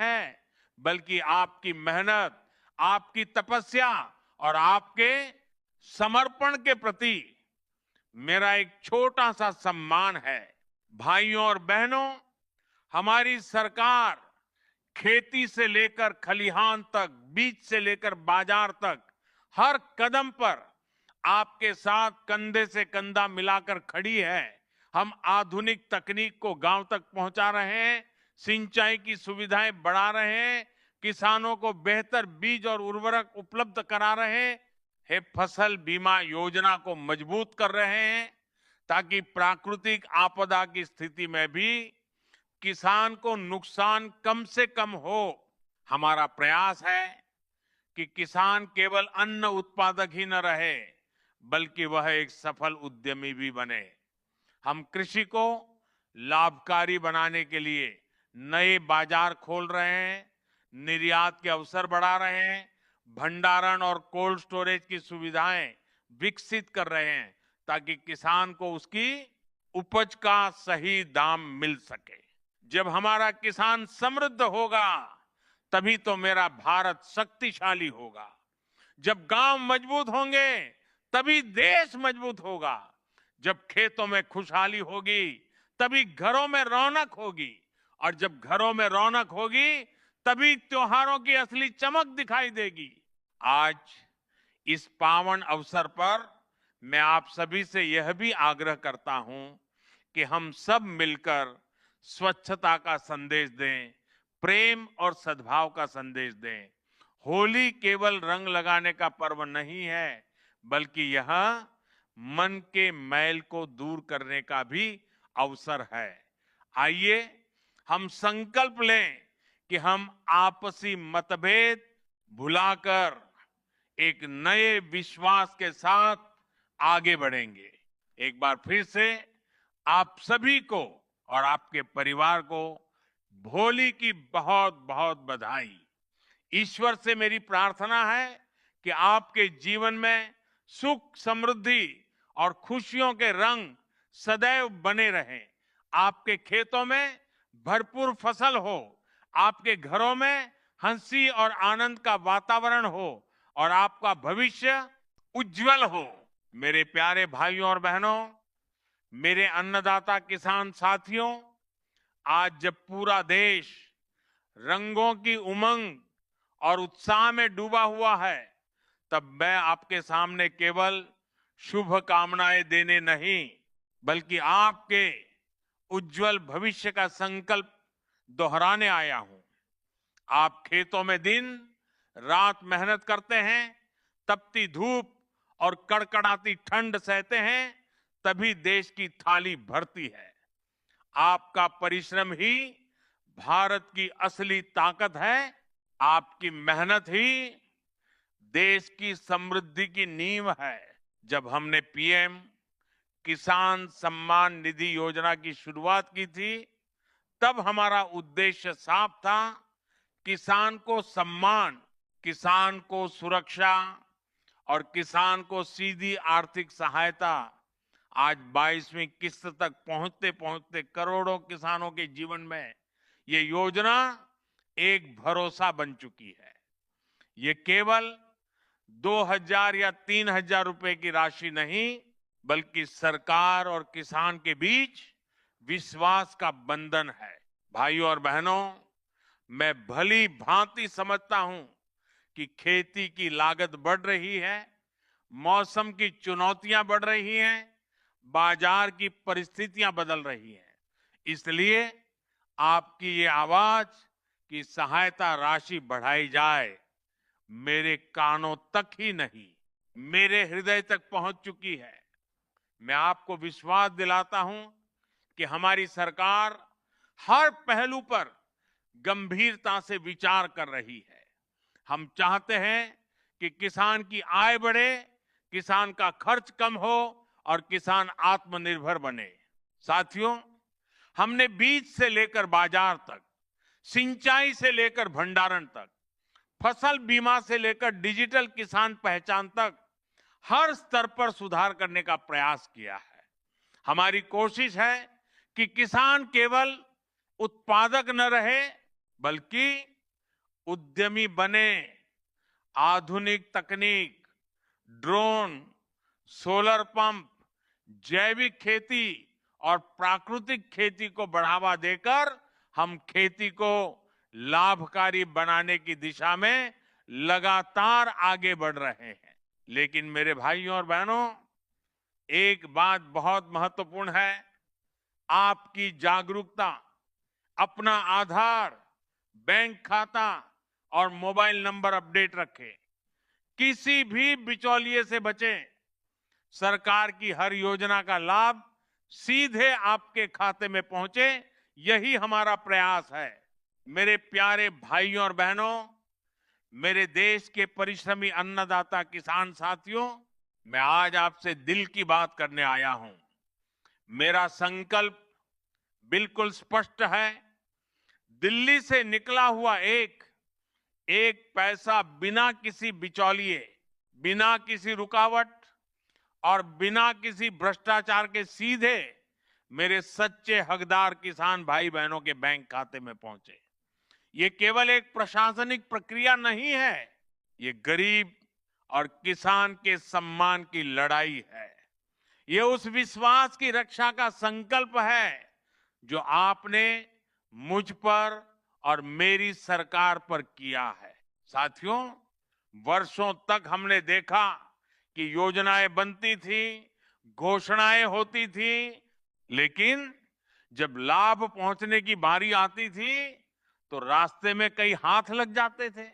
है, बल्कि आपकी मेहनत, आपकी तपस्या और आपके समर्पण के प्रति मेरा एक छोटा सा सम्मान है। भाइयों और बहनों, हमारी सरकार खेती से लेकर खलिहान तक, बीज से लेकर बाजार तक हर कदम पर आपके साथ कंधे से कंधा मिलाकर खड़ी है। हम आधुनिक तकनीक को गांव तक पहुंचा रहे हैं, सिंचाई की सुविधाएं बढ़ा रहे हैं, किसानों को बेहतर बीज और उर्वरक उपलब्ध करा रहे हैं, फसल बीमा योजना को मजबूत कर रहे हैं, ताकि प्राकृतिक आपदा की स्थिति में भी किसान को नुकसान कम से कम हो। हमारा प्रयास है कि किसान केवल अन्न उत्पादक ही न रहे, बल्कि वह एक सफल उद्यमी भी बने। हम कृषि को लाभकारी बनाने के लिए नए बाजार खोल रहे हैं, निर्यात के अवसर बढ़ा रहे हैं, भंडारण और कोल्ड स्टोरेज की सुविधाएं विकसित कर रहे हैं, ताकि किसान को उसकी उपज का सही दाम मिल सके। जब हमारा किसान समृद्ध होगा, तभी तो मेरा भारत शक्तिशाली होगा। जब गांव मजबूत होंगे, तभी देश मजबूत होगा। जब खेतों में खुशहाली होगी, तभी घरों में रौनक होगी, और जब घरों में रौनक होगी, तभी त्योहारों की असली चमक दिखाई देगी। आज इस पावन अवसर पर मैं आप सभी से यह भी आग्रह करता हूं कि हम सब मिलकर स्वच्छता का संदेश दें, प्रेम और सद्भाव का संदेश दें। होली केवल रंग लगाने का पर्व नहीं है, बल्कि यह मन के मैल को दूर करने का भी अवसर है। आइए हम संकल्प लें कि हम आपसी मतभेद भुलाकर एक नए विश्वास के साथ आगे बढ़ेंगे। एक बार फिर से आप सभी को और आपके परिवार को होली की बहुत बहुत बधाई। ईश्वर से मेरी प्रार्थना है कि आपके जीवन में सुख, समृद्धि और खुशियों के रंग सदैव बने रहें। आपके खेतों में भरपूर फसल हो, आपके घरों में हंसी और आनंद का वातावरण हो, और आपका भविष्य उज्जवल हो। मेरे प्यारे भाइयों और बहनों, मेरे अन्नदाता किसान साथियों, आज जब पूरा देश रंगों की उमंग और उत्साह में डूबा हुआ है, तब मैं आपके सामने केवल शुभ कामनाएं देने नहीं, बल्कि आपके उज्जवल भविष्य का संकल्प दोहराने आया हूं। आप खेतों में दिन रात मेहनत करते हैं, तपती धूप और कड़कड़ाती ठंड सहते हैं, तभी देश की थाली भरती है। आपका परिश्रम ही भारत की असली ताकत है। आपकी मेहनत ही देश की समृद्धि की नींव है। जब हमने पीएम किसान सम्मान निधि योजना की शुरुआत की थी, तब हमारा उद्देश्य साफ था, किसान को सम्मान, किसान को सुरक्षा और किसान को सीधी आर्थिक सहायता। आज 22वीं किस्त तक पहुंचते पहुंचते करोड़ों किसानों के जीवन में ये योजना एक भरोसा बन चुकी है। ये केवल 2,000 या 3,000 रुपए की राशि नहीं, बल्कि सरकार और किसान के बीच विश्वास का बंधन है। भाइयों और बहनों, मैं भली भांति समझता हूं कि खेती की लागत बढ़ रही है, मौसम की चुनौतियां बढ़ रही हैं, बाजार की परिस्थितियां बदल रही हैं। इसलिए आपकी ये आवाज कि सहायता राशि बढ़ाई जाए, मेरे कानों तक ही नहीं, मेरे हृदय तक पहुंच चुकी है। मैं आपको विश्वास दिलाता हूं कि हमारी सरकार हर पहलू पर गंभीरता से विचार कर रही है। हम चाहते हैं कि किसान की आय बढ़े, किसान का खर्च कम हो और किसान आत्मनिर्भर बने। साथियों, हमने बीज से लेकर बाजार तक, सिंचाई से लेकर भंडारण तक, फसल बीमा से लेकर डिजिटल किसान पहचान तक हर स्तर पर सुधार करने का प्रयास किया है। हमारी कोशिश है कि किसान केवल उत्पादक न रहे, बल्कि उद्यमी बने, आधुनिक तकनीक, ड्रोन, सोलर पंप, जैविक खेती और प्राकृतिक खेती को बढ़ावा देकर हम खेती को लाभकारी बनाने की दिशा में लगातार आगे बढ़ रहे हैं। लेकिन मेरे भाइयों और बहनों, एक बात बहुत महत्वपूर्ण है, आपकी जागरूकता। अपना आधार, बैंक खाता और मोबाइल नंबर अपडेट रखें। किसी भी बिचौलिए से बचें। सरकार की हर योजना का लाभ सीधे आपके खाते में पहुंचे, यही हमारा प्रयास है। मेरे प्यारे भाइयों और बहनों, मेरे देश के परिश्रमी अन्नदाता किसान साथियों, मैं आज आपसे दिल की बात करने आया हूं। मेरा संकल्प बिल्कुल स्पष्ट है। दिल्ली से निकला हुआ एक पैसा बिना किसी बिचौलिए, बिना किसी रुकावट और बिना किसी भ्रष्टाचार के सीधे मेरे सच्चे हकदार किसान भाई बहनों के बैंक खाते में पहुंचे। ये केवल एक प्रशासनिक प्रक्रिया नहीं है, ये गरीब और किसान के सम्मान की लड़ाई है। ये उस विश्वास की रक्षा का संकल्प है जो आपने मुझ पर और मेरी सरकार पर किया है। साथियों, वर्षों तक हमने देखा कि योजनाएं बनती थी, घोषणाएं होती थी, लेकिन जब लाभ पहुंचने की बारी आती थी तो रास्ते में कई हाथ लग जाते थे।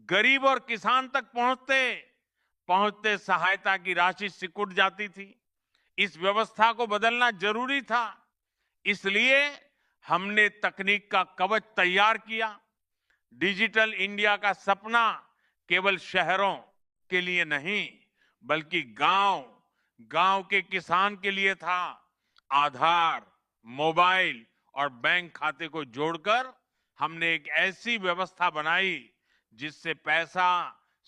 गरीब और किसान तक पहुंचते पहुंचते सहायता की राशि सिकुड़ जाती थी। इस व्यवस्था को बदलना जरूरी था। इसलिए हमने तकनीक का कवच तैयार किया। डिजिटल इंडिया का सपना केवल शहरों के लिए नहीं, बल्कि गांव के किसान के लिए था। आधार, मोबाइल और बैंक खाते को जोड़कर हमने एक ऐसी व्यवस्था बनाई जिससे पैसा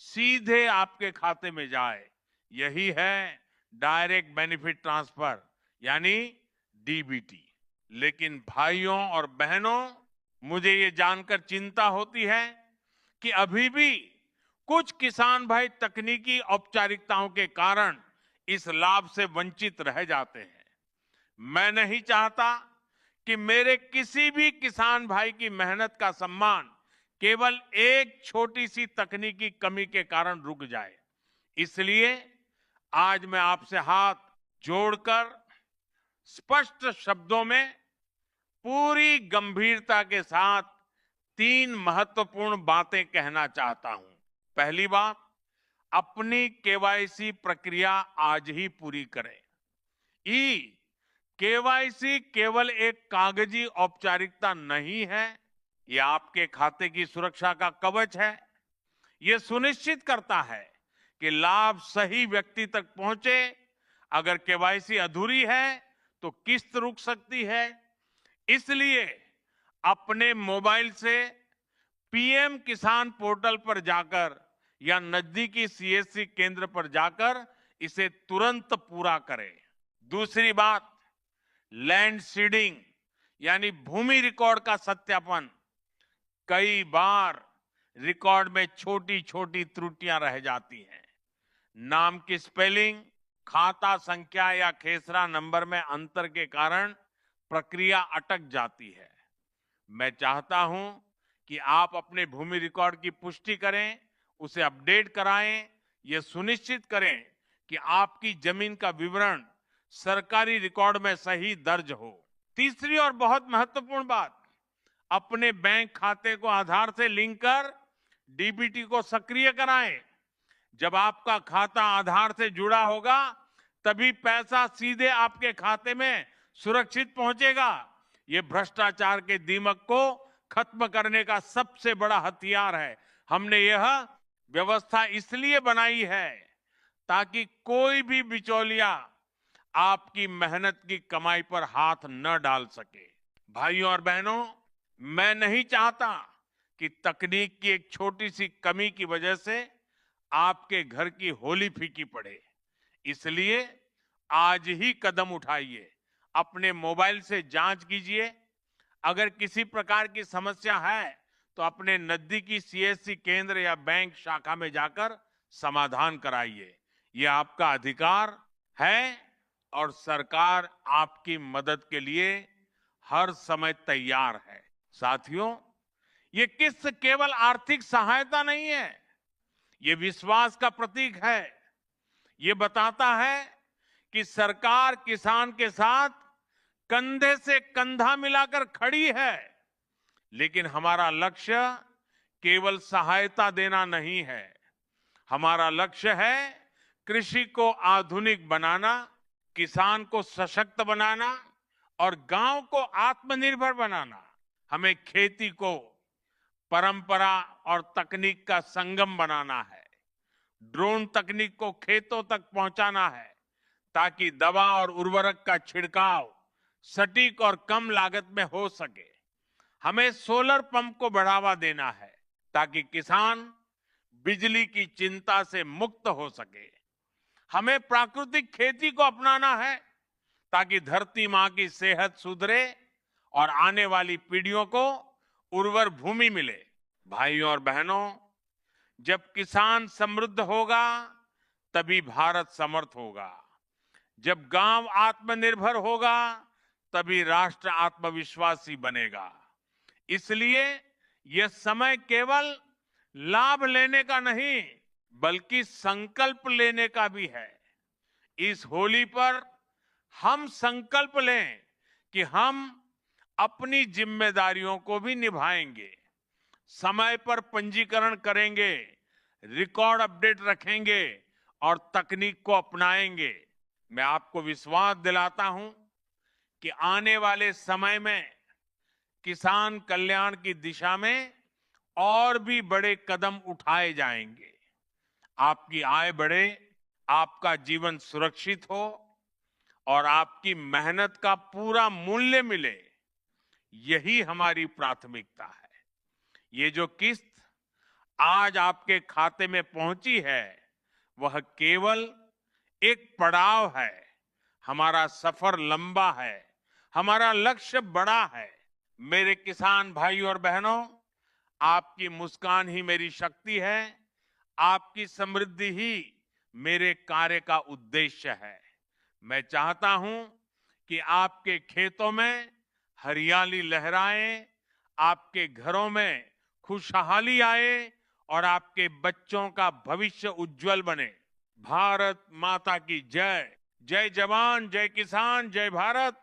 सीधे आपके खाते में जाए। यही है डायरेक्ट बेनिफिट ट्रांसफर, यानी डीबीटी। लेकिन भाइयों और बहनों, मुझे ये जानकर चिंता होती है कि अभी भी कुछ किसान भाई तकनीकी औपचारिकताओं के कारण इस लाभ से वंचित रह जाते हैं। मैं नहीं चाहता कि मेरे किसी भी किसान भाई की मेहनत का सम्मान केवल एक छोटी सी तकनीकी कमी के कारण रुक जाए। इसलिए आज मैं आपसे हाथ जोड़कर स्पष्ट शब्दों में पूरी गंभीरता के साथ 3 महत्वपूर्ण बातें कहना चाहता हूं। पहली बात, अपनी केवाईसी प्रक्रिया आज ही पूरी करें। केवाईसी केवल एक कागजी औपचारिकता नहीं है, ये आपके खाते की सुरक्षा का कवच है। ये सुनिश्चित करता है कि लाभ सही व्यक्ति तक पहुंचे। अगर केवाईसी अधूरी है तो किस्त रुक सकती है। इसलिए अपने मोबाइल से पीएम किसान पोर्टल पर जाकर या नजदीकी सीएससी केंद्र पर जाकर इसे तुरंत पूरा करें। दूसरी बात, लैंड सीडिंग यानी भूमि रिकॉर्ड का सत्यापन। कई बार रिकॉर्ड में छोटी छोटी त्रुटियां रह जाती हैं। नाम की स्पेलिंग, खाता संख्या या खेसरा नंबर में अंतर के कारण प्रक्रिया अटक जाती है। मैं चाहता हूं कि आप अपने भूमि रिकॉर्ड की पुष्टि करें, उसे अपडेट कराएं। यह सुनिश्चित करें कि आपकी जमीन का विवरण सरकारी रिकॉर्ड में सही दर्ज हो। तीसरी और बहुत महत्वपूर्ण बात, अपने बैंक खाते को आधार से लिंक कर डीबीटी को सक्रिय कराएं। जब आपका खाता आधार से जुड़ा होगा, तभी पैसा सीधे आपके खाते में सुरक्षित पहुंचेगा। ये भ्रष्टाचार के दीमक को खत्म करने का सबसे बड़ा हथियार है। हमने यह व्यवस्था इसलिए बनाई है ताकि कोई भी बिचौलिया आपकी मेहनत की कमाई पर हाथ न डाल सके। भाइयों और बहनों, मैं नहीं चाहता कि तकनीक की एक छोटी सी कमी की वजह से आपके घर की होली फीकी पड़े। इसलिए आज ही कदम उठाइए। अपने मोबाइल से जांच कीजिए, अगर किसी प्रकार की समस्या है तो अपने नजदीकी सीएससी केंद्र या बैंक शाखा में जाकर समाधान कराइए। ये आपका अधिकार है और सरकार आपकी मदद के लिए हर समय तैयार है। साथियों, ये किस्त केवल आर्थिक सहायता नहीं है, ये विश्वास का प्रतीक है। ये बताता है कि सरकार किसान के साथ कंधे से कंधा मिलाकर खड़ी है। लेकिन हमारा लक्ष्य केवल सहायता देना नहीं है, हमारा लक्ष्य है कृषि को आधुनिक बनाना, किसान को सशक्त बनाना और गांव को आत्मनिर्भर बनाना। हमें खेती को परंपरा और तकनीक का संगम बनाना है। ड्रोन तकनीक को खेतों तक पहुंचाना है ताकि दवा और उर्वरक का छिड़काव सटीक और कम लागत में हो सके। हमें सोलर पंप को बढ़ावा देना है ताकि किसान बिजली की चिंता से मुक्त हो सके। हमें प्राकृतिक खेती को अपनाना है ताकि धरती मां की सेहत सुधरे और आने वाली पीढ़ियों को उर्वर भूमि मिले। भाइयों और बहनों, जब किसान समृद्ध होगा तभी भारत समर्थ होगा। जब गांव आत्मनिर्भर होगा तभी राष्ट्र आत्मविश्वासी बनेगा। इसलिए यह समय केवल लाभ लेने का नहीं बल्कि संकल्प लेने का भी है। इस होली पर हम संकल्प लें कि हम अपनी जिम्मेदारियों को भी निभाएंगे, समय पर पंजीकरण करेंगे, रिकॉर्ड अपडेट रखेंगे और तकनीक को अपनाएंगे। मैं आपको विश्वास दिलाता हूं कि आने वाले समय में किसान कल्याण की दिशा में और भी बड़े कदम उठाए जाएंगे। आपकी आय बढ़े, आपका जीवन सुरक्षित हो और आपकी मेहनत का पूरा मूल्य मिले, यही हमारी प्राथमिकता है। ये जो किस्त आज आपके खाते में पहुंची है, वह केवल एक पड़ाव है। हमारा सफर लंबा है, हमारा लक्ष्य बड़ा है। मेरे किसान भाइयों और बहनों, आपकी मुस्कान ही मेरी शक्ति है, आपकी समृद्धि ही मेरे कार्य का उद्देश्य है। मैं चाहता हूं कि आपके खेतों में हरियाली लहराए, आपके घरों में खुशहाली आए और आपके बच्चों का भविष्य उज्जवल बने। भारत माता की जय। जय जवान, जय किसान, जय भारत।